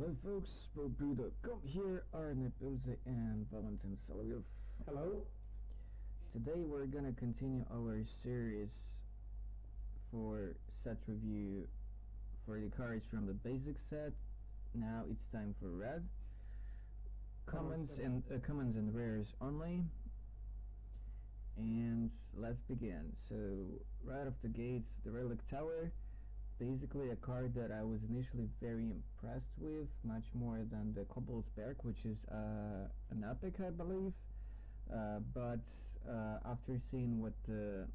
Hello folks, Come here are Nepilze and Valentin Solovyov. Hello. Today we're gonna continue our series for set review for the cards from the basic set. Now it's time for red. Commons and rares only. And let's begin. So right off the gates, the Relic Tower. Basically a card that I was initially very impressed with, much more than the Kobold's Berg, which is an epic, I believe. But after seeing what the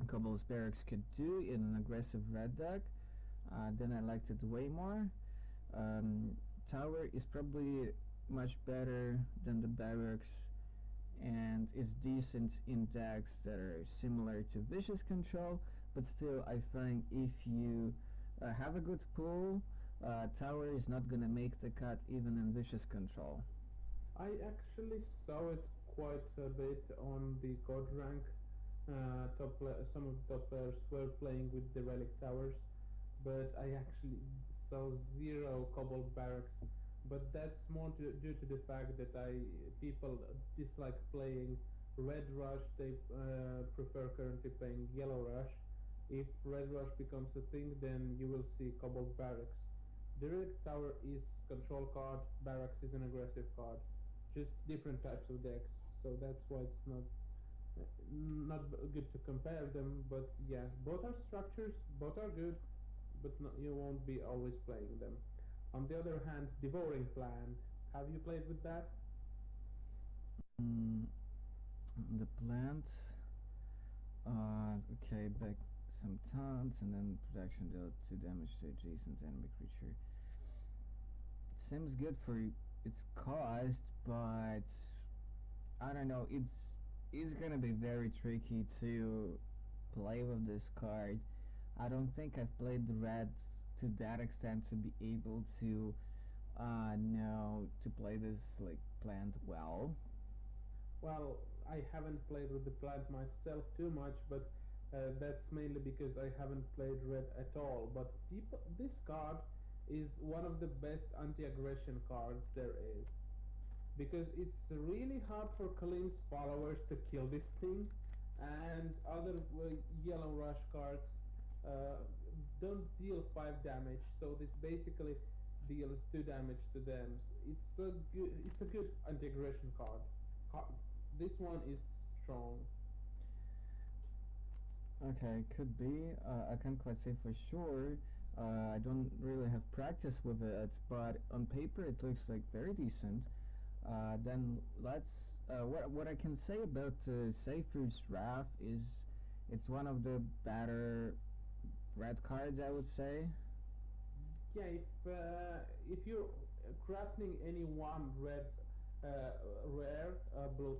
Kobold's Barracks could do in an aggressive red deck, then I liked it way more. Tower is probably much better than the Barracks, and is decent in decks that are similar to Vicious Control, but still I think if you have a good pool, Tower is not gonna make the cut even in Vicious Control. I actually saw it quite a bit on the God rank. Some of the top players were playing with the Relic Towers, but I actually saw zero Cobalt Barracks. But that's more due to the fact that people dislike playing Red Rush. They prefer currently playing Yellow Rush. If Red Rush becomes a thing, then you will see Cobalt Barracks. The Relic Tower is control card. Barracks is an aggressive card. Just different types of decks. So that's why it's not good to compare them. But yeah, both are structures. Both are good, but you won't be always playing them. On the other hand, Devouring Plant. Have you played with that? The plant. Okay, back some taunts and then protection deal 2 damage to adjacent enemy creature. It seems good for its cost, but I don't know. It's gonna be very tricky to play with this card. I don't think I've played the reds to that extent to be able to know to play this like plant well. Well, I haven't played with the plant myself too much, but that's mainly because I haven't played red at all. But this card is one of the best anti-aggression cards there is, because it's really hard for Kalim's followers to kill this thing, and other Yellow Rush cards don't deal 5 damage, so this basically deals 2 damage to them. It's a good anti-aggression card. This one is strong. Okay, could be. I can't quite say for sure. I don't really have practice with it, but on paper it looks like very decent. Then let's. What I can say about Seifer's Wrath is it's one of the better red cards, I would say. Yeah, if you're crafting any one rare blue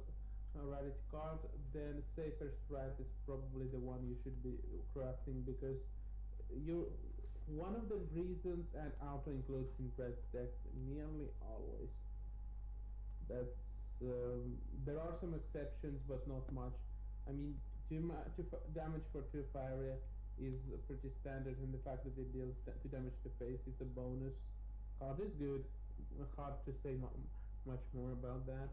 rarity card, then Safer's Wrath is probably the one you should be crafting, because you one of the reasons and auto includes in Red's deck nearly always. There are some exceptions, but not much. I mean, damage for 2 Faeria is pretty standard, and the fact that it deals 2 damage to face is a bonus. Card is good. Hard to say much more about that.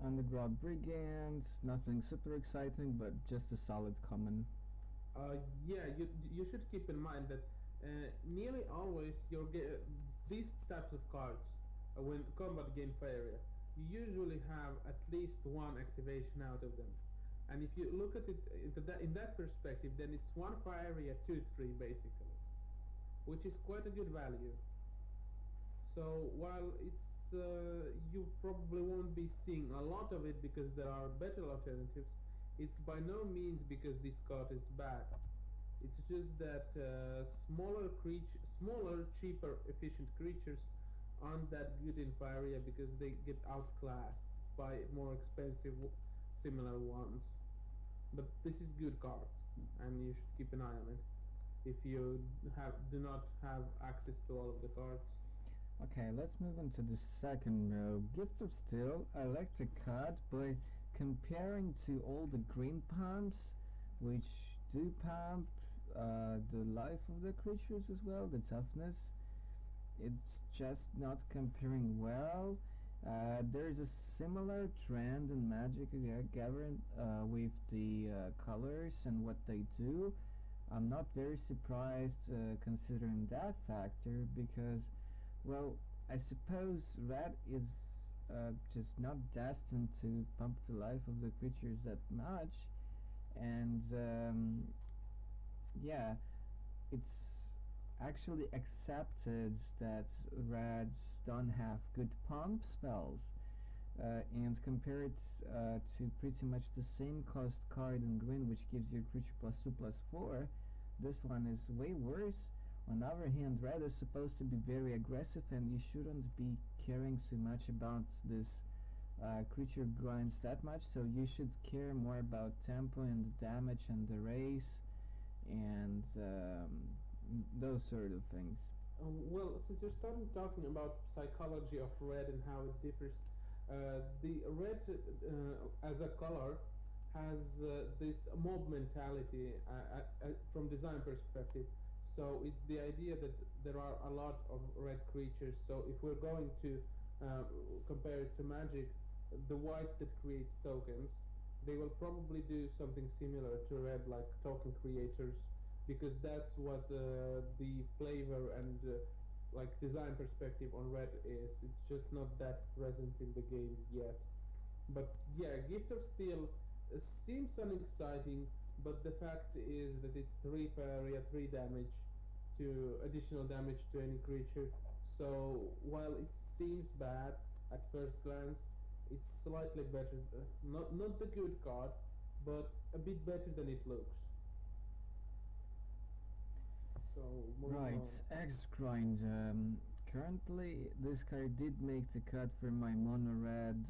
Underground Brigands, nothing super exciting, but just a solid common. Yeah, you should keep in mind that nearly always these types of cards, when combat gain Faeria, you usually have at least one activation out of them. And if you look at it in that perspective, then it's 1 Faeria 2/3 basically, which is quite a good value. So while it's you probably won't be seeing a lot of it because there are better alternatives, it's by no means because this card is bad. It's just that smaller, cheaper, efficient creatures aren't that good in Faeria because they get outclassed by more expensive similar ones. But this is good card, and you should keep an eye on it if you do not have access to all of the cards. Okay, let's move on to the second row. Gift of Steel, I like the card, but comparing to all the green pumps, which do pump the life of the creatures as well, the toughness, it's just not comparing well. There's a similar trend in Magic the Gathering with the colors and what they do. I'm not very surprised considering that factor because, well, I suppose red is just not destined to pump the life of the creatures that much, and yeah, it's actually accepted that reds don't have good pump spells, and compare it to pretty much the same cost card in green, which gives you creature +2/+4. This one is way worse. On the other hand, red is supposed to be very aggressive, and you shouldn't be caring so much about this creature grinds that much, so you should care more about tempo and the damage and the race and those sort of things. Well, since you're starting talking about psychology of red and how it differs, the red as a color has this mob mentality from design perspective. So it's the idea that there are a lot of red creatures. So if we're going to compare it to Magic, the white that creates tokens, they will probably do something similar to red, like token creators, because that's what the flavor and like design perspective on red is. It's just not that present in the game yet. But yeah, Gift of Steel seems unexciting, but the fact is that it's 3 Faeria, 3 damage to additional damage to any creature. So while it seems bad at first glance, it's slightly better. Not the good card, but a bit better than it looks. So moving Right, on. X grind. Currently, this card did make the cut for my mono red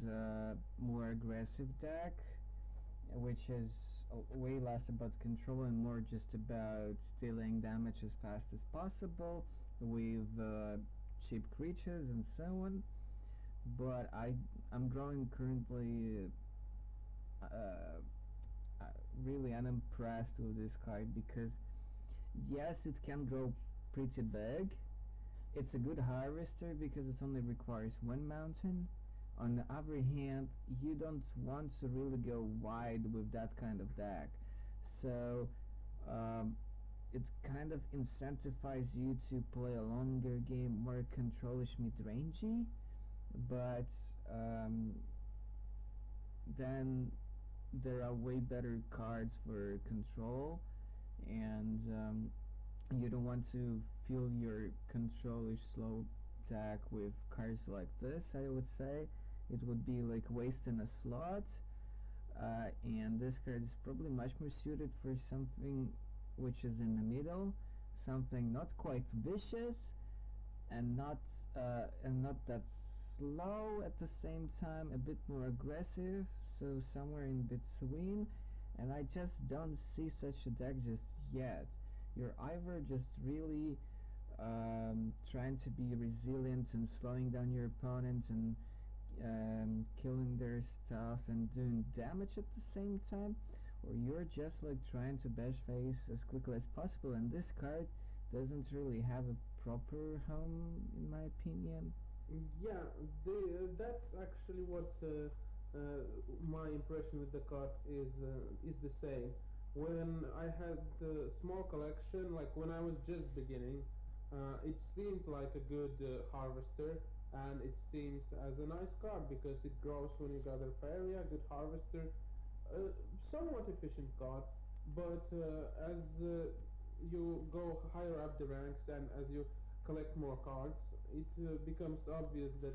more aggressive deck, which is way less about control and more just about dealing damage as fast as possible with cheap creatures and so on. But I'm growing currently uh, uh, really unimpressed with this card because yes, it can grow pretty big. It's a good harvester because it only requires one mountain. On the other hand, you don't want to really go wide with that kind of deck. So um, it kind of incentivizes you to play a longer game, more controlish mid-rangey, but um, then there are way better cards for control, and you don't want to fill your controlish slow deck with cards like this. I would say it would be like wasting a slot, and this card is probably much more suited for something which is in the middle, something not quite vicious and not that slow at the same time, a bit more aggressive, so somewhere in between. And I just don't see such a deck just yet. You're either just really trying to be resilient and slowing down your opponent and killing their stuff and doing damage at the same time, or you're just like trying to bash face as quickly as possible. And this card doesn't really have a proper home, in my opinion. Yeah, that's actually what my impression with the card is the same. When I had the small collection, like when I was just beginning, it seemed like a good harvester, and it seems as a nice card because it grows when you gather Faeria, good harvester, somewhat efficient card. But as you go higher up the ranks and as you collect more cards, it becomes obvious that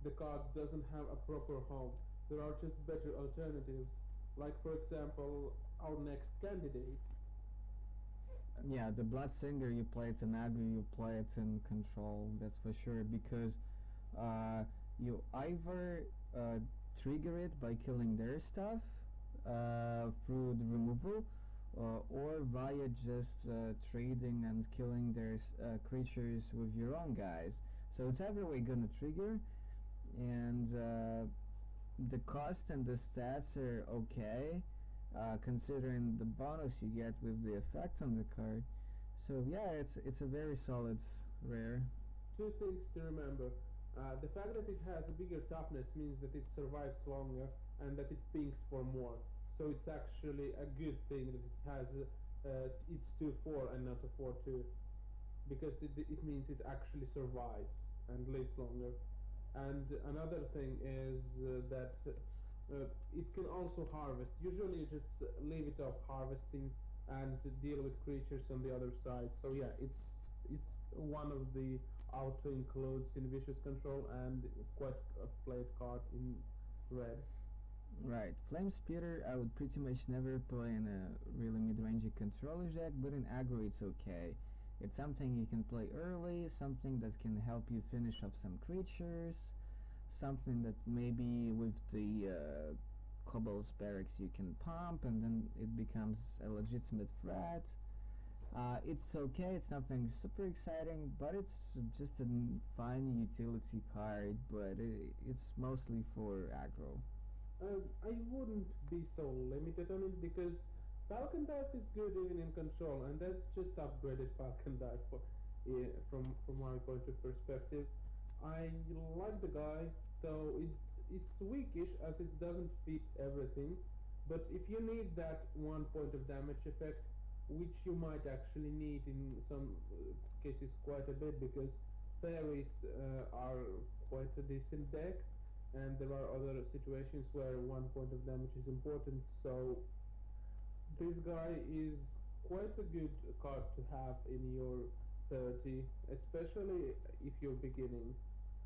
the card doesn't have a proper home. There are just better alternatives, like for example our next candidate. Yeah, the Bloodsinger, you play it in aggro, you play it in control, that's for sure, because uh, you either trigger it by killing their stuff through the removal, or via just trading and killing their creatures with your own guys. So it's every way gonna trigger, and the cost and the stats are okay, considering the bonus you get with the effect on the card. So yeah, it's a very solid rare. two things to remember. The fact that it has a bigger toughness means that it survives longer and that it pings for more. So it's actually a good thing that it has it's 2-4 and not a 4-2, because it means it actually survives and lives longer. And another thing is that it can also harvest. Usually you just leave it off harvesting and deal with creatures on the other side. So yeah, it's one of the auto includes in vicious control and quite a played card in red. Right, Flame Speeder I would pretty much never play in a really mid-range controller deck, but in aggro it's okay. It's something you can play early, something that can help you finish off some creatures, something that maybe with the Kobold's Barracks you can pump and then it becomes a legitimate threat. It's okay, it's nothing super exciting, but it's just a fine utility card, but it's mostly for aggro. I wouldn't be so limited on it because Falcon Dive is good even in control, and that's just upgraded Falcon Dive from my point of perspective. I like the guy, though it's weakish as it doesn't fit everything. But if you need that 1 point of damage effect, which you might actually need in some cases quite a bit because fairies are quite a decent deck, and there are other situations where 1 point of damage is important. So this guy is quite a good card to have in your 30, especially if you're beginning.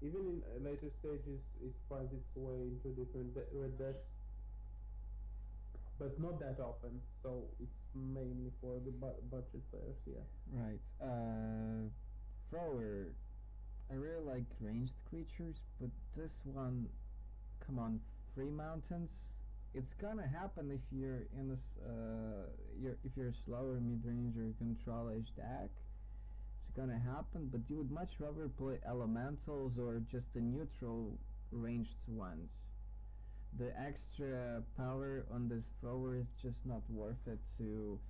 Even in later stages, it finds its way into different red decks, but not that often. So it's mainly for the budget players. Yeah. Right. Thrower. I really like ranged creatures, but this one, come on, free mountains. It's gonna happen if you're in this, if you're a slower mid-range or control edge deck. It's gonna happen, but you would much rather play elementals or just the neutral ranged ones. The extra power on this thrower is just not worth it to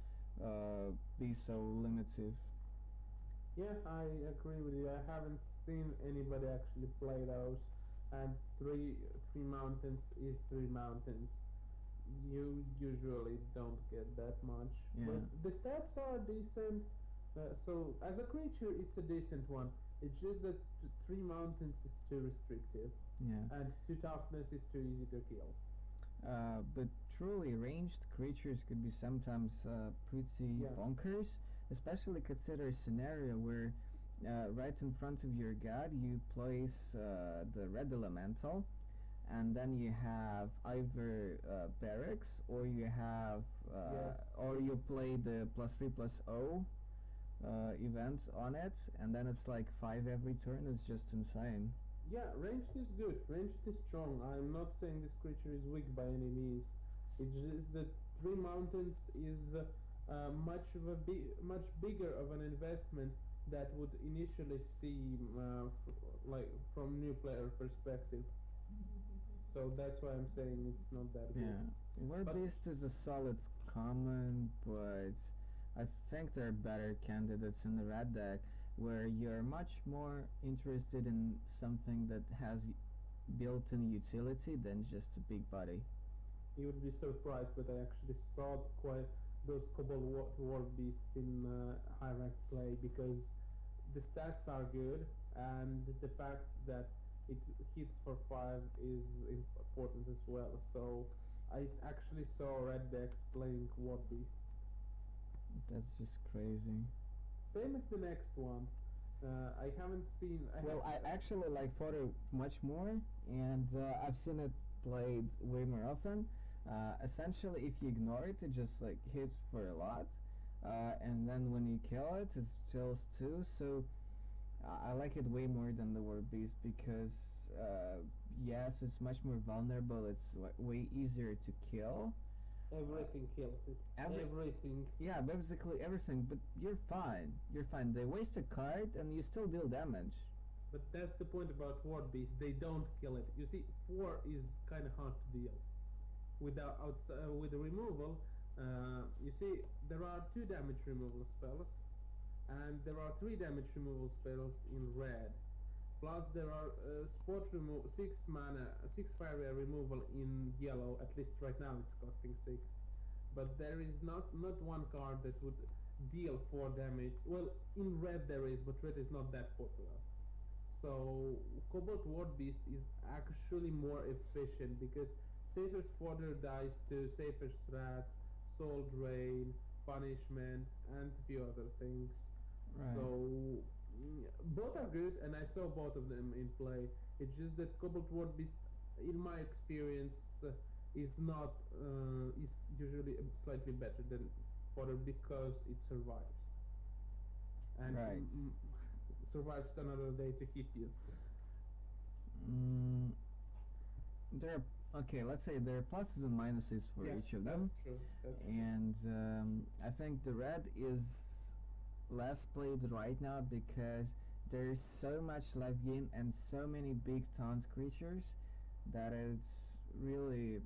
be so limited. Yeah, I agree with you. I haven't seen anybody actually play those, and three mountains is three mountains. You usually don't get that much, Yeah. but the stats are decent. So as a creature, it's a decent one. It's just that three mountains is too restrictive, Yeah. and two toughness is too easy to kill. But truly, ranged creatures could be sometimes pretty Yeah. bonkers, especially consider a scenario where right in front of your god you place the red elemental, and then you have either barracks or you have Yes. or you play the +3/+0 event on it, and then it's like 5 every turn. It's just insane. Yeah, ranged is good. Ranged is strong. I'm not saying this creature is weak by any means. It's just that three mountains is much bigger of an investment that would initially seem like from new player perspective. So that's why I'm saying it's not that good. Yeah, War But Beast is a solid common, but I think there are better candidates in the red deck where you're much more interested in something that has built-in utility than just a big body. you would be surprised, but I actually saw quite those Cobalt War Beasts in high rank play because the stats are good and the fact that it hits for 5 is important as well. So actually saw red decks playing War Beasts. That's just crazy. Same as the next one. I haven't seen. Well, I actually like Photo much more, and I've seen it played way more often. Essentially, if you ignore it, it just like hits for a lot, and then when you kill it, it kills too. So I like it way more than the War Beast because yes, it's much more vulnerable. It's way easier to kill. Everything kills it. Everything. Yeah, basically everything. But you're fine. You're fine. They waste a card and you still deal damage. But that's the point about War Beast. They don't kill it. You see, 4 is kind of hard to deal. With the removal, you see, there are 2 damage removal spells, and there are 3 damage removal spells in red. Plus, there are six mana, six Faeria removal in yellow. At least right now, it's costing six. But there is not one card that would deal 4 damage. Well, in red there is, but red is not that popular. So Cobalt Ward Beast is actually more efficient because Safer's Fodder dies to Safer's Wrath, Soul Drain, Punishment, and a few other things. Right. So both are good, and I saw both of them in play. It's just that Cobalt Ward Beast, in my experience, is not is usually slightly better than Fodder because it survives and Right. survives another day to hit you. Mm, there are, okay, let's say there are pluses and minuses for Yes, each of that's them, true. That's true. and I think the red is less played right now because there's so much life gain and so many big taunt creatures that it's really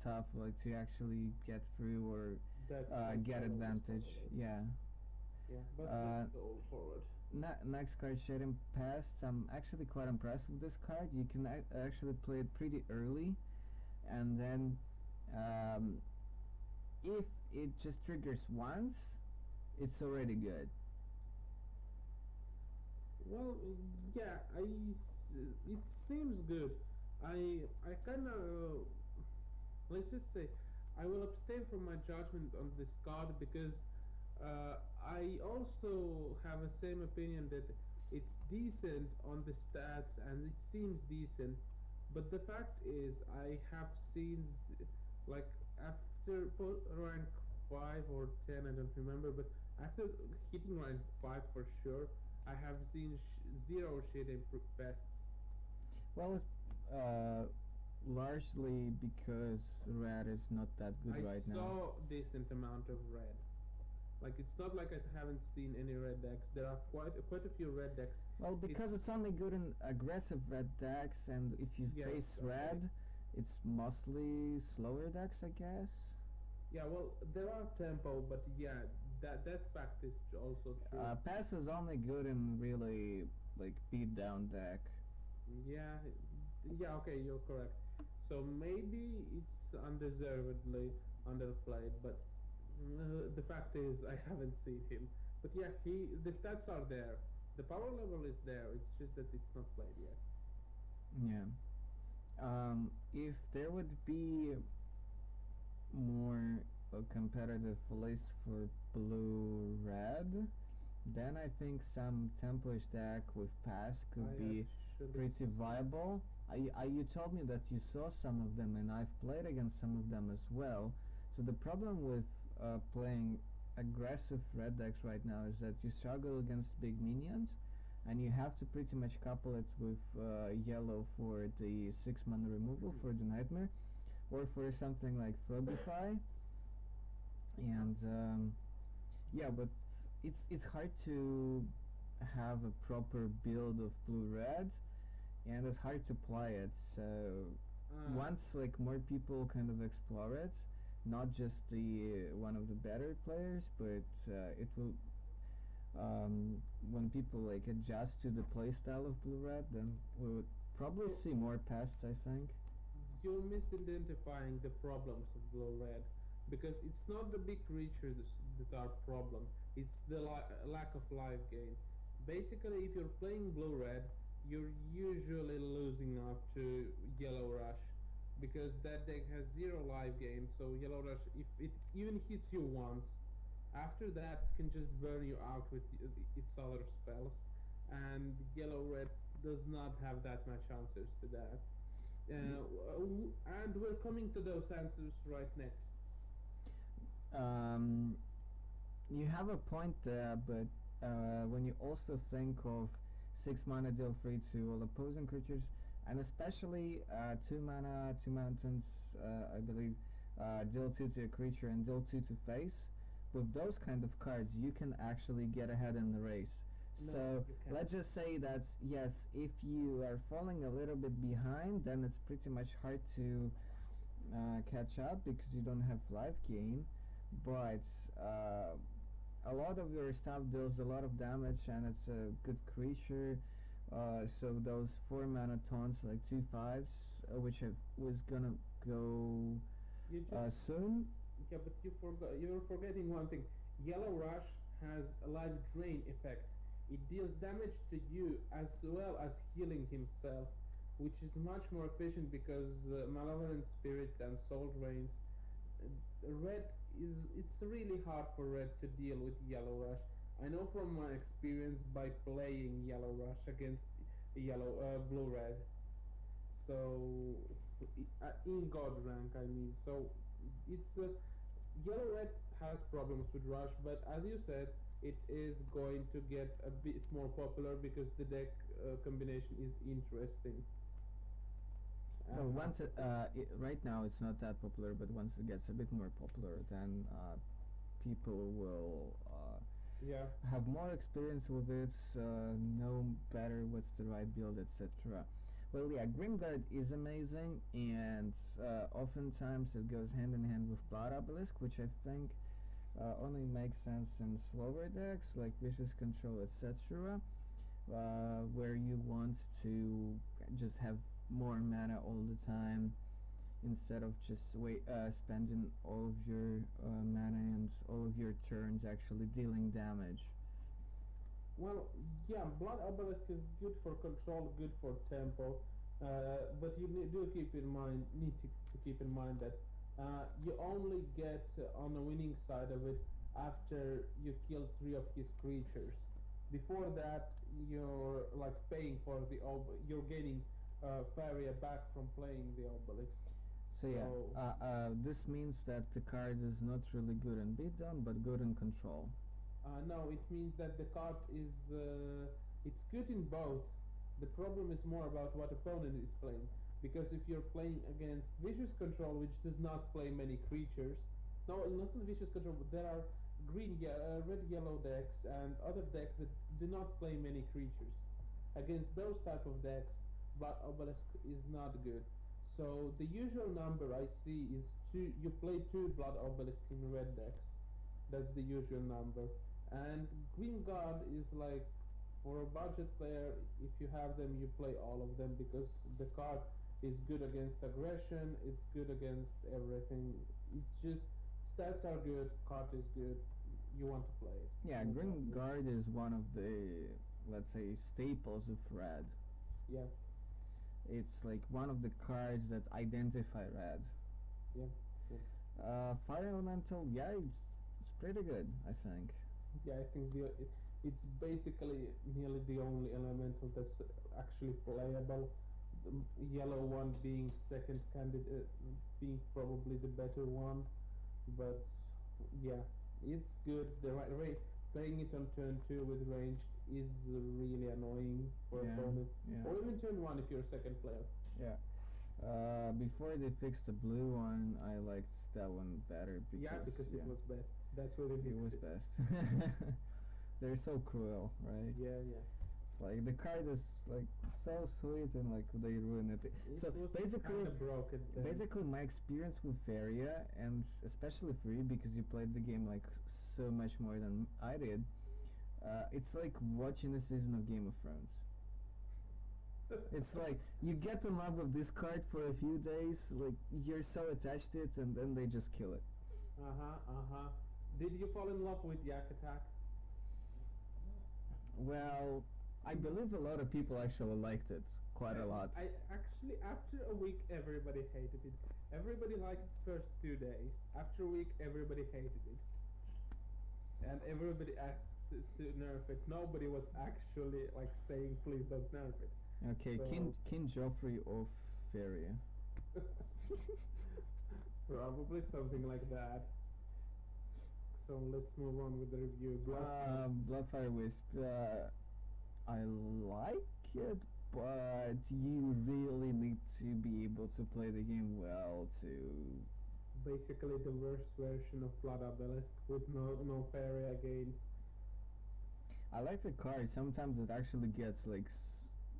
tough, like, to actually get through or That's get totally advantage. spot Yeah. Yeah, but Uh, let's go forward. Next card, Shedding Past. I'm actually quite impressed with this card. You can actually play it pretty early, and then um, if it just triggers once, it's already good. Well, yeah, it seems good. I kind of let's just say I will abstain from my judgment on this card because I also have the same opinion that it's decent on the stats and it seems decent, but the fact is I have seen like after rank 5 or 10, I don't remember, but after hitting rank 5 for sure, I have seen zero shit in pests. Well, it's largely because red is not that good I right now. saw decent amount of red. Like it's not like I haven't seen any red decks. There are quite a few red decks. Well, because it's only good in aggressive red decks, and if you Yes, face okay. red, it's mostly slower decks, I guess. Yeah, well, there are tempo, but yeah, that fact is also true. Pass is only good in really like beat down deck. Yeah, yeah, okay, you're correct. So maybe it's undeservedly underplayed, but the fact is I haven't seen him. But yeah, the stats are there. The power level is there. It's just that it's not played yet. Yeah. If there would be more competitive list for blue red, then I think some templish deck with pass could I be actually pretty viable. You told me that you saw some of them, and I've played against some of them as well. So the problem with playing aggressive red decks right now is that you struggle against big minions, and you have to pretty much couple it with yellow for the 6 mana removal for the nightmare, or for something like Frogify. And yeah, but it's hard to have a proper build of blue red, and it's hard to play it. So once like more people kind of explore it, not just the one of the better players, but it will when people like adjust to the playstyle of blue red, then we would probably see more pests, I think. you're misidentifying the problems of blue red because it's not the big creatures that are problem. It's the lack of life gain. Basically, if you're playing blue red, you're usually losing up to yellow rush because that deck has zero life gain. So yellow rush, if it even hits you once, after that it can just burn you out with its other spells. And yellow red does not have that much answers to that. And we're coming to those answers right next. Um, you have a point there, but when you also think of 6 mana deal free to all opposing creatures, and especially 2 mana, 2 mountains, I believe, deal 2 to a creature and deal 2 to face, with those kind of cards, you can actually get ahead in the race. No, So you can't. let's just say that yes, if you are falling a little bit behind, then it's pretty much hard to catch up because you don't have life gain. But a lot of your stuff deals a lot of damage, and it's a good creature. So those 4 mana taunts, like 2/5s, which I was gonna go You just soon. Yeah, but you're forgetting one thing. Yellow Rush has a life drain effect. It deals damage to you as well as healing himself, which is much more efficient because malevolent spirits and soul drains. Red is it's really hard for red to deal with Yellow Rush. I know from my experience by playing Yellow Rush against yellow blue red. So in God rank, I mean, so it's yellow red has problems with rush, but as you said, it is going to get a bit more popular because the deck combination is interesting. Well, once right now it's not that popular, but once it gets a bit more popular, then people will Yeah, have more experience with it, know better what's the right build, etc. Well, yeah, Grimguard is amazing, and oftentimes it goes hand in hand with Blood Obelisk, which I think only makes sense in slower decks like Vicious Control, etc., where you want to just have more mana all the time instead of just spending all of your mana and all of your turns actually dealing damage. well, yeah, Blood Obelisk is good for control, good for tempo, but you do keep in mind, to keep in mind that you only get on the winning side of it after you kill 3 of his creatures. Before that, you're like paying for you're gaining Faeria back from playing the obelisk. So yeah, So this means that the card is not really good in beatdown, but good in control. no, it means that the card is it's good in both. The problem is more about what opponent is playing. Because if you're playing against Vicious Control, which does not play many creatures, no, not Vicious Control, but there are red, yellow decks and other decks that do not play many creatures. Against those type of decks, Blood Obelisk is not good. So the usual number I see is two. You play 2 Blood Obelisk in red decks. That's the usual number. And Green Guard is like for a budget player. If you have them, you play all of them because the card is good against aggression. It's good against everything. It's just stats are good. Card is good. You want to play it. Yeah, No Green problem. Guard is one of the, let's say, staples of red. Yeah, It's like one of the cards that identify red. yeah, yeah. Fire Elemental, yeah, it's pretty good, I think. Yeah, I think it's basically nearly the only elemental that's actually playable. The yellow one being second candidate, being probably the better one, but yeah, it's good. The right rate playing it on turn 2 with ranged is really annoying for Yeah, opponent, yeah, or even turn 1 if you're a second player. yeah. Before they fixed the blue one, I liked that one better Yeah, because because it yeah, was best. That's where they it was fixed it. best. They're so cruel, right? Yeah, yeah. It's like the card is like so sweet and like they ruin it. It So was basically, kind of broken. Then. basically my experience with Faeria, and especially for you because you played the game like so much more than I did, it's like watching a season of Game of Thrones. It's like you get in love with this card for a few days, like you're so attached to it, and then they just kill it. Did you fall in love with Yak Attack? Well, I believe a lot of people actually liked it quite a lot. I actually, after a week, everybody hated it. Everybody liked it first 2 days. After a week, everybody hated it, and everybody asked to nerf it. Nobody was actually like saying, "Please don't nerf it." Okay, So- King Joffrey of Faeria. Probably something like that. So let's move on with the review. Bloodfire Wisp. I like it, but you really need to be able to play the game well to. Basically, the worst version of Blood Obelisk with no Faeria again. I like the card. Sometimes it actually gets like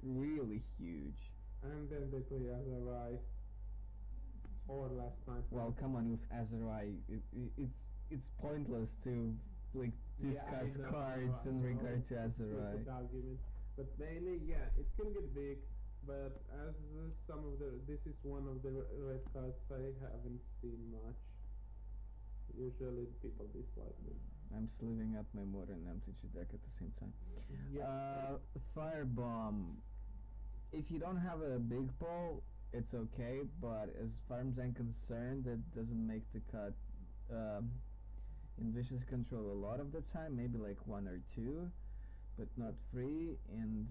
really huge. And then they play Azarai. Or last night. Well, come on, with Azarai, it's pointless to like Yeah, I discuss know, cards I in know, regard it's to a Azarai. stupid argument. But mainly, yeah, it can get big. But as some of the this is one of the red cards I haven't seen much. Usually people dislike them. I'm sliving up my modern MTG deck at the same time. Yeah. Firebomb. If you don't have a big ball, it's okay, but as far as I'm concerned, that doesn't make the cut in vicious control a lot of the time, maybe like one or two, but not three. And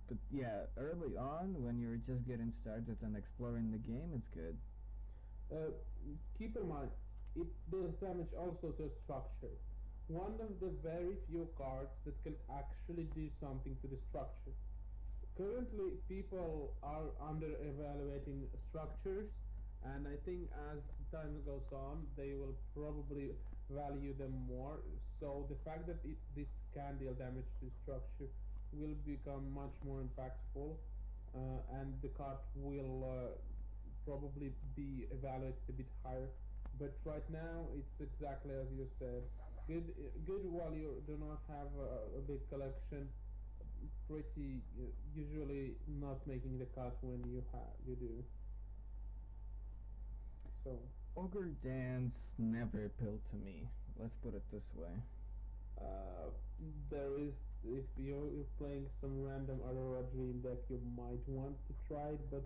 but yeah, early on when you're just getting started and exploring the game, it's good. Uh, Keep in mind, it deals damage also to structure. One of the very few cards that can actually do something to the structure. Currently, people are under evaluating structures, and I think as time goes on, they will probably value them more. So the fact that this can deal damage to structure will become much more impactful, and the card will probably be evaluated a bit higher. But right now, it's exactly as you said. Good while you do not have a big collection, pretty usually not making the cut when you do. So Ogre Dance never appealed to me. Let's put it this way. uh, there is, if you're playing some random Aurora Dream deck, you might want to try it, but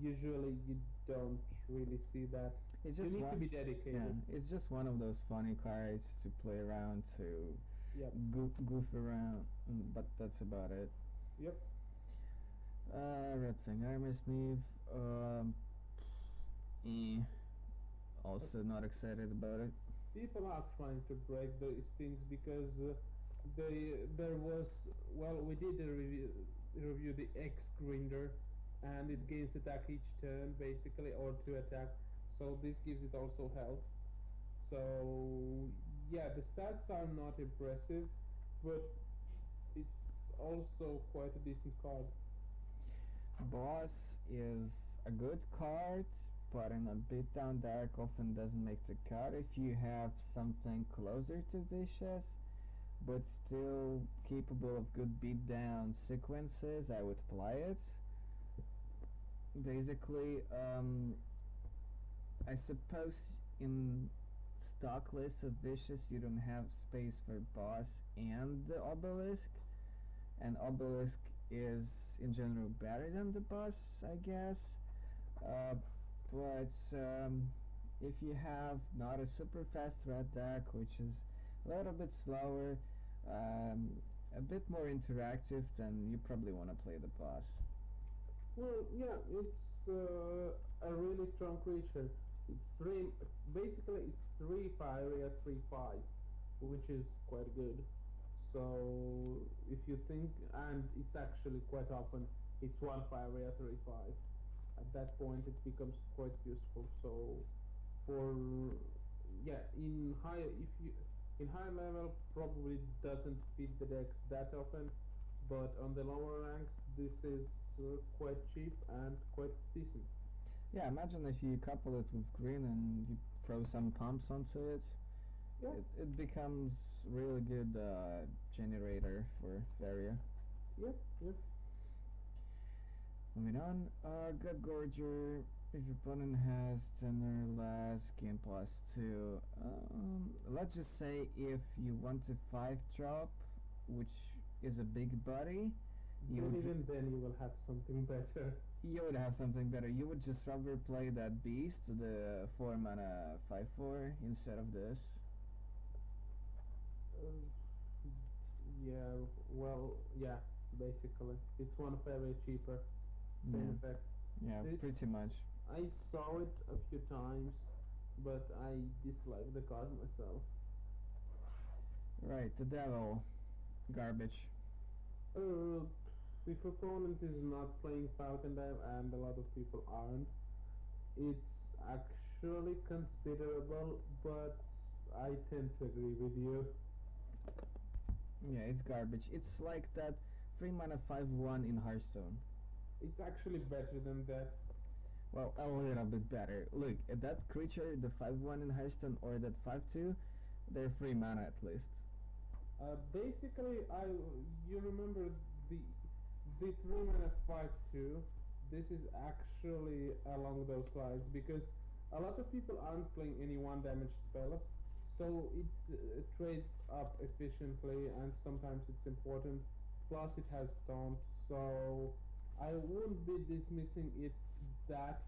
usually you don't really see that. It's You just need to one. be Yeah, dedicated. it's just one of those funny cards to play around, to Yep. goof around, but that's about it. Yep. Red Fang Armor Smith. Eh. Also not excited about it. People are trying to break these things because there was, well, we did a review the X Grinder, and it gains attack each turn basically, or to attack, so this gives it also health. So yeah, the stats are not impressive, but it's also quite a decent card. Boss is a good card, but in a beatdown deck often doesn't make the cut. If you have something closer to vicious, but still capable of good beatdown sequences, I would play it. Basically, I suppose in stock list of vicious you don't have space for boss and the obelisk, and obelisk is in general better than the boss, I guess. Uh, but if you have not a super fast red deck, which is a little bit slower, um, a bit more interactive, then you probably want to play the boss. Well, yeah, it's a really strong creature. It's three, basically it's three Faeria, 3/5, which is quite good. So if you think, and it's actually quite often, it's one Faeria, 3/5. At that point, it becomes quite useful. So for, yeah, in high, if you in high level, probably doesn't fit the decks that often, but on the lower ranks, this is quite cheap and quite decent. Yeah, imagine if you couple it with green and you throw some pumps onto it. Yeah. It becomes really good generator for Faeria. Yep, yep. Moving on, Gut Gorger. If your opponent has 10 or less, gain plus 2. Let's just say if you want to 5 drop, which is a big body, you Then would even then you will have something better. you would have something better. You would just rather play that beast, the 4 mana 5/4 instead of this. Uh, yeah, well, yeah, basically. It's one Faeria cheaper. Same Yeah, effect. yeah, This, pretty much. I saw it a few times, but I dislike the card myself. Right, the devil, garbage. Uh, if opponent is not playing Falcon Dive, and a lot of people aren't, it's actually considerable, but I tend to agree with you. Yeah, it's garbage. It's like that 3 mana 5/1 in Hearthstone. It's actually better than that. Well, a little bit better. Look, at that creature, the 5/1 in Hearthstone, or that 5/2, they're 3 mana at least. Basically, you remember the The 3 mana 5/2. This is actually along those lines because a lot of people aren't playing any one damage spells, so it trades up efficiently and sometimes it's important. Plus, it has taunt, so I wouldn't be dismissing it that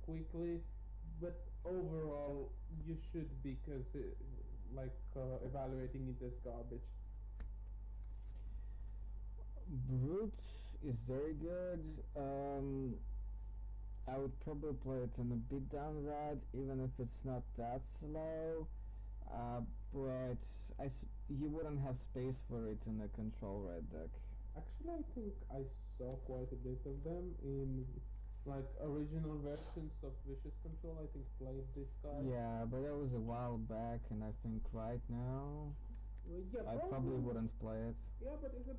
quickly, but overall, you should be evaluating it as garbage. Brute is very good. I would probably play it in a bit down rad, even if it's not that slow. Uh, but you wouldn't have space for it in a control red deck. Actually, I think I saw quite a bit of them in like original versions of Vicious Control. I think played this guy. Yeah, but that was a while back, and I think right now Well, yeah, I probably wouldn't play it. Yeah, but it's a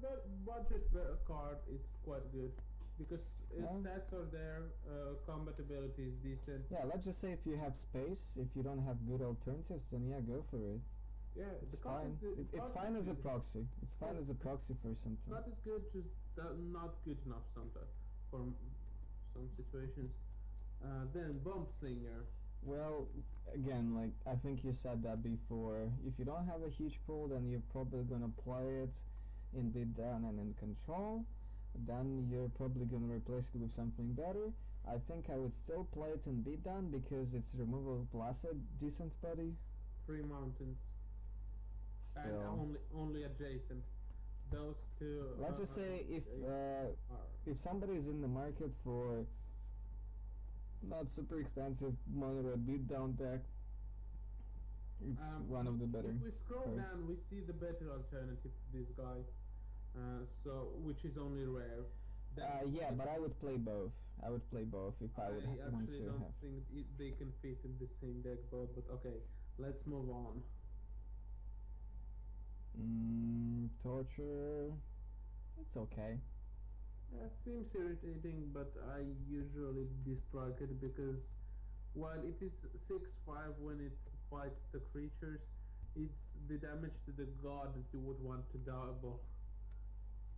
budget card. It's quite good because its Yeah. stats are there. Combat ability is decent. Yeah, let's just say if you have space, if you don't have good alternatives, then yeah, go for it. Yeah, It's the card fine. is the It's card fine is as a good. proxy. It's fine Yeah. as a proxy for something. Card is good, just not good enough sometimes for some situations. Then Bomb Slinger. Well, again, like I think you said that before. If you don't have a huge pool, then you're probably gonna play it in beat down and in control. Then you're probably gonna replace it with something better. I think I would still play it in beat down because it's removal plus a decent buddy. 3 mountains and Still, only adjacent. Those two. let's just say are if somebody's in the market for not super expensive mono red beat down deck, it's one of the better. If we scroll cards. down, we see the better alternative to this guy, which is only rare. Yeah, but I would play both. I would play both if I would want actually to don't have. think they can fit in the same deck both, but okay, let's move on. Torture. It's okay. Seems irritating, but I usually dislike it because while it is 6/5 when it fights the creatures, it's the damage to the god that you would want to double.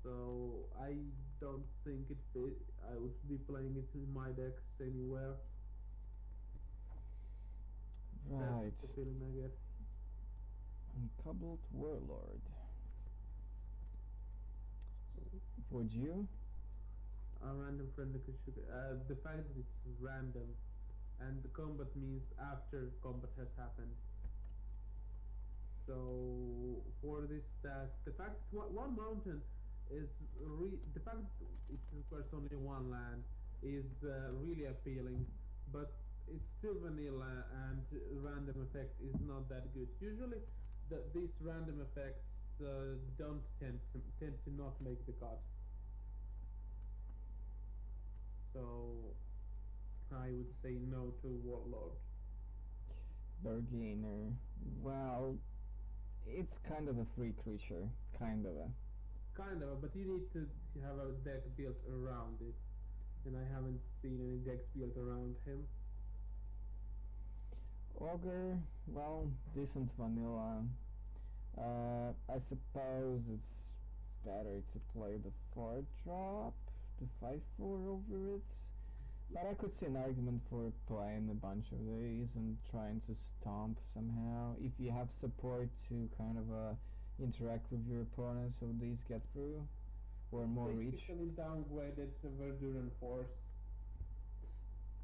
So I don't think it fit. I would be playing it in my decks anywhere. Right. That's the feeling I get. Uncoupled Warlord. Would you? A random friendly creature. The fact that it's random, and the combat means after combat has happened. So for this stats, the fact one mountain is the fact that it requires only one land is really appealing, but it's still vanilla and random effect is not that good. Usually, these random effects don't tend to not make the cut. So I would say no to Warlord. Bargainer. Well, it's kind of a free creature. Kind of a. Kind of, but you need to have a deck built around it, and I haven't seen any decks built around him. Ogre. Well, decent vanilla. I suppose it's better to play the 4-drop, the 5/4 over it. But I could see an argument for playing a bunch of these and trying to stomp somehow. If you have support to kind of interact with your opponent so these get through, or It's more reach. basically downgraded to Verduran Force.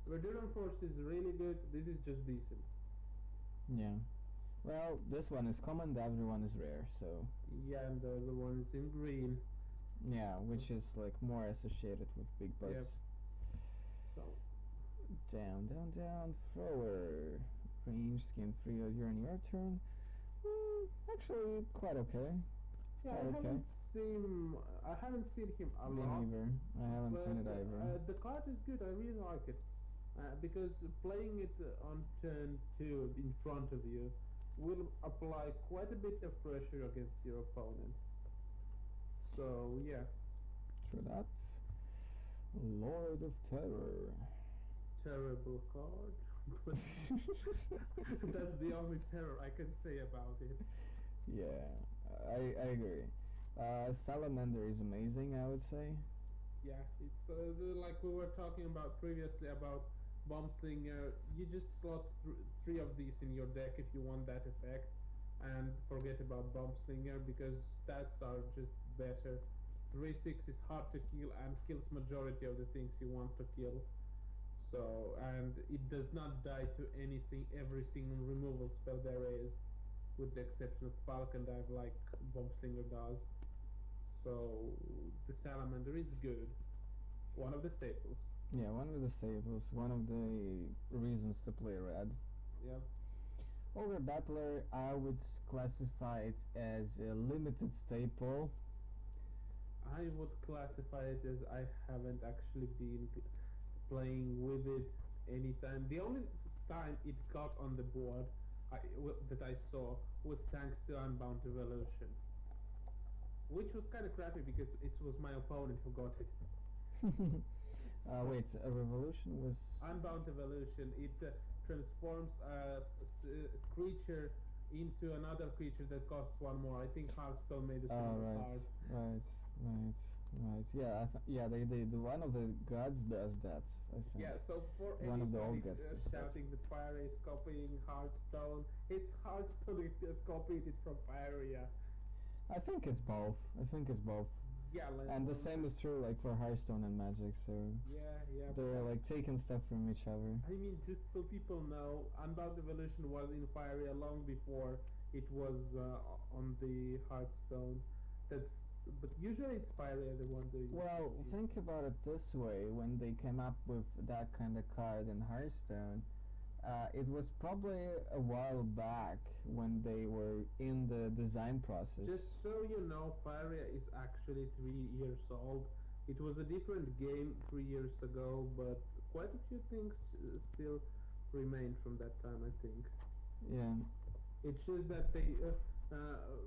Verduran Force is really good. This is just decent. Yeah. Well, this one is common, the other one is rare, so Yeah, and the other one is in green. yeah, which is like more associated with big bugs. Yep. So Down, down, down, thrower. Range, gain 3 during your turn. Actually, quite okay. yeah, Okay. I haven't seen him a Me lot. neither. I haven't But seen it either. the card is good. I really like it because playing it on turn 2 in front of you will apply quite a bit of pressure against your opponent. So yeah, True that. Lord of Terror. terrible card, but that's the only terror I can say about it. Yeah, I agree. Salamander is amazing, I would say. Yeah, it's like we were talking about previously about bomb slinger. You just slot three of these in your deck if you want that effect, and forget about bomb slinger because stats are just better. 3/6 is hard to kill and kills majority of the things you want to kill. So and it does not die to anything every single removal spell there is, with the exception of Falcon Dive like bomb slinger does. So the salamander is good, one of the staples. Yeah, one of the staples, one of the reasons to play red. Yeah. Over Battler, I would classify it as a limited staple. I would classify it as I haven't actually been playing with it anytime. The only time it got on the board that I saw was thanks to Unbound Evolution, which was kind of crappy because it was my opponent who got it. So Wait, a revolution was. Unbound Evolution, it transforms a creature into another creature that costs one more. I think Hearthstone made a Oh, similar right, card. right, right, right. Yeah, yeah. They do. One of the gods does that. I think. Yeah, so for One of the old anybody gods does that. shouting that Faeria is copying Hearthstone, it's Hearthstone that copied it from Faeria. I think it's both. I think it's both. Yeah, like, And the same is true like for Hearthstone and Magic. So yeah. they're like taking stuff from each other. I mean, just so people know, Unbound Evolution was in Faeria long before it was on the Hearthstone. That's but usually it's Faeria the one doing. Well, think about it this way: when they came up with that kind of card in Hearthstone, it was probably a while back when they were in the design process. Just so you know, Faeria is actually 3 years old. It was a different game 3 years ago, but quite a few things still remain from that time, I think. Yeah. It's just that they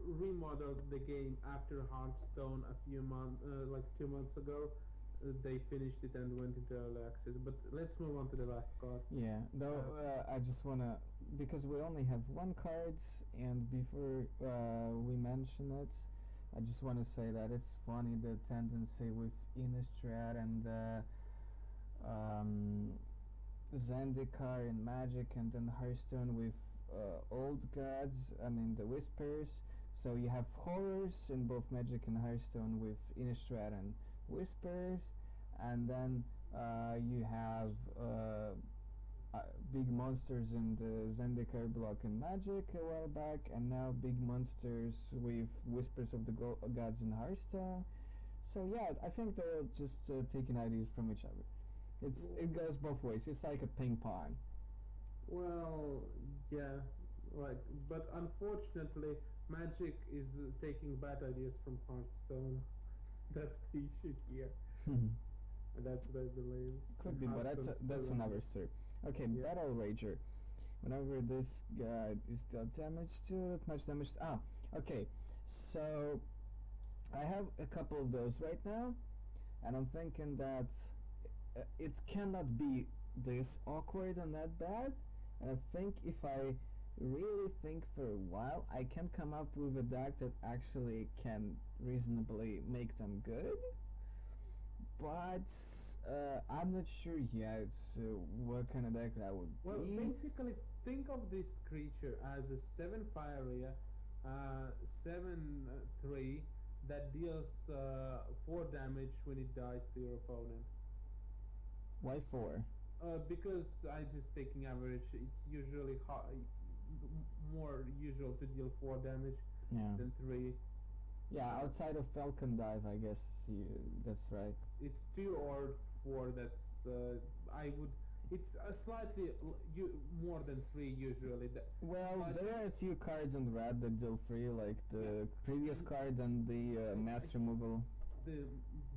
remodeled the game after Hearthstone a few months, like 2 months ago. They finished it and went into early access. But let's move on to the last card. Yeah, though I just wanna, because we only have one cards, and before we mention it, I just wanna say that it's funny the tendency with Innistrad and um, Zendikar in Magic, and then Hearthstone with old gods. I mean the Whispers. So you have horrors in both Magic and Hearthstone with Innistrad and Whispers, and then you have big monsters in the Zendikar block in Magic a while back, and now big monsters with Whispers of the Gods in Hearthstone. So yeah, I think they're just taking ideas from each other. It goes both ways. It's like a ping pong. Well, yeah, right. But unfortunately, Magic is taking bad ideas from Hearthstone. That's the issue here. And that's what I believe. Could be, but that's another story. Okay, Yeah. Battle Rager. Whenever this guy is dealt damage to that much damage. Okay. So I have a couple of those right now, and I'm thinking that it cannot be this awkward and that bad. And I think if I really think for a while, I can come up with a deck that actually can reasonably make them good. But I'm not sure yet what kind of deck that would Well, be. basically, think of this creature as a 7 Faeria, 7/3 that deals 4 damage when it dies to your opponent. Why 4? Because I just taking average, it's usually more usual to deal 4 damage Yeah. than 3. Yeah, outside of Falcon Dive, I guess that's right. It's 2 or 4. That's I would. It's slightly more than 3 usually. Well, but there are a few cards in red that deal 3, like the previous card and the mass removal. the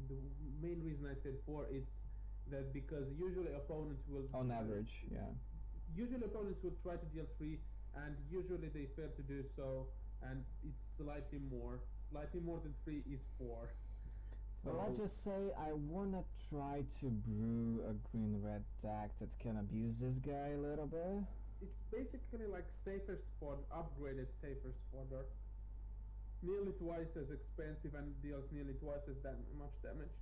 the main reason I said 4 it's that because usually opponents will On average, yeah. usually opponents will try to deal 3 and usually they fail to do so, and it's slightly more than 3 is 4. So Well, let's just say I wanna try to brew a green-red deck that can abuse this guy a little bit. it's basically like Safer's Fodder, upgraded Safer's Fodder, nearly twice as expensive and deals nearly twice as much damage.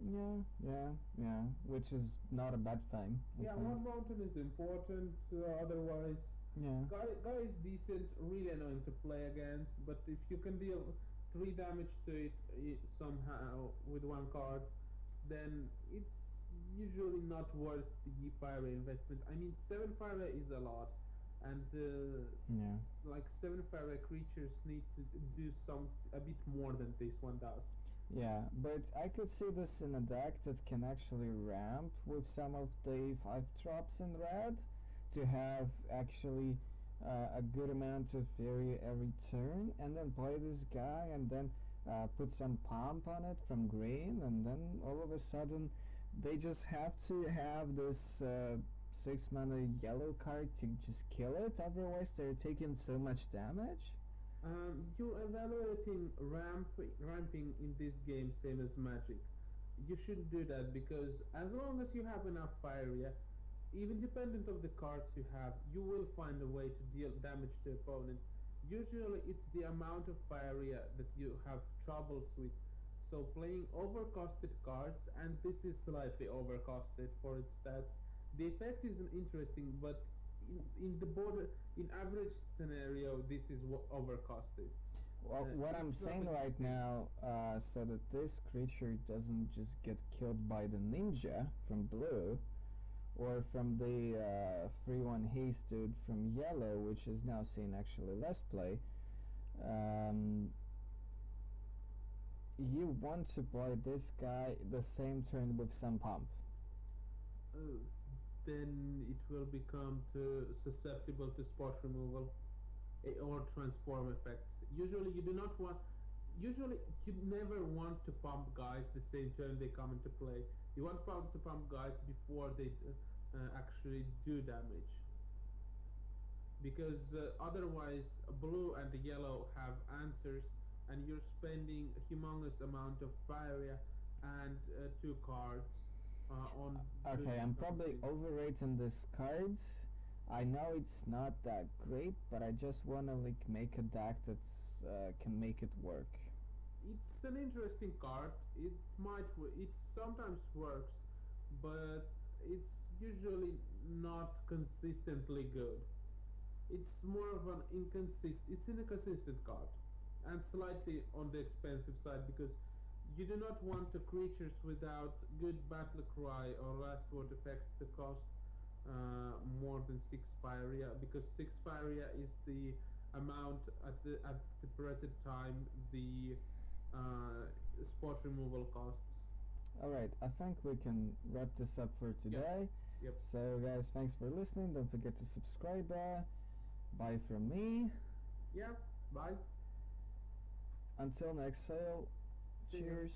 Yeah, yeah, yeah. Which is not a bad thing, I Yeah, think. one mountain is important. Otherwise, Yeah. guy is decent, really annoying to play against. But if you can deal 3 damage to it somehow with one card, then it's usually not worth the fire investment. I mean, 7 fire is a lot, and Yeah. like 7 fire creatures need to do some a bit more than this one does. Yeah, but I could see this in a deck that can actually ramp with some of the 5 drops in red to have actually a good amount of area every turn, and then play this guy, and then put some pump on it from green, and then all of a sudden they just have to have this 6 mana yellow card to just kill it, otherwise they're taking so much damage. You're evaluating ramping in this game same as Magic. You shouldn't do that because as long as you have enough Faeria, even dependent of the cards you have, you will find a way to deal damage to opponent. Usually it's the amount of Faeria that you have troubles with. So playing overcosted cards, and this is slightly overcosted for its stats, the effect isn't interesting, but in the border in average scenario, this is overcosted. Well, what I'm It's not a saying good right thing. now, so that this creature doesn't just get killed by the ninja from blue, or from the 3/1 haste dude from yellow, which is now seeing actually less play. Um, you want to play this guy the same turn with some pump. Uh, then it will become too susceptible to spot removal or transform effects. Usually you never want to pump guys the same turn they come into play. You want to pump guys before they actually do damage, because otherwise blue and the yellow have answers, and you're spending a humongous amount of fire and 2 cards on Okay, doing I'm probably something. overrating these cards. I know it's not that great, but I just wanna like make a deck that can make it work. It's an interesting card. It sometimes works, but it's usually not consistently good. It's more of an it's an inconsistent card, and slightly on the expensive side, because you do not want the creatures without good battle cry or last word effects to cost more than 6 Faeria, because 6 Faeria is the amount at the present time the spot removal costs. Alright, I think we can wrap this up for Yep, today. yep. So, guys, thanks for listening. Don't forget to subscribe. Bye from me. Yeah, bye. Until next sale, See ya. cheers.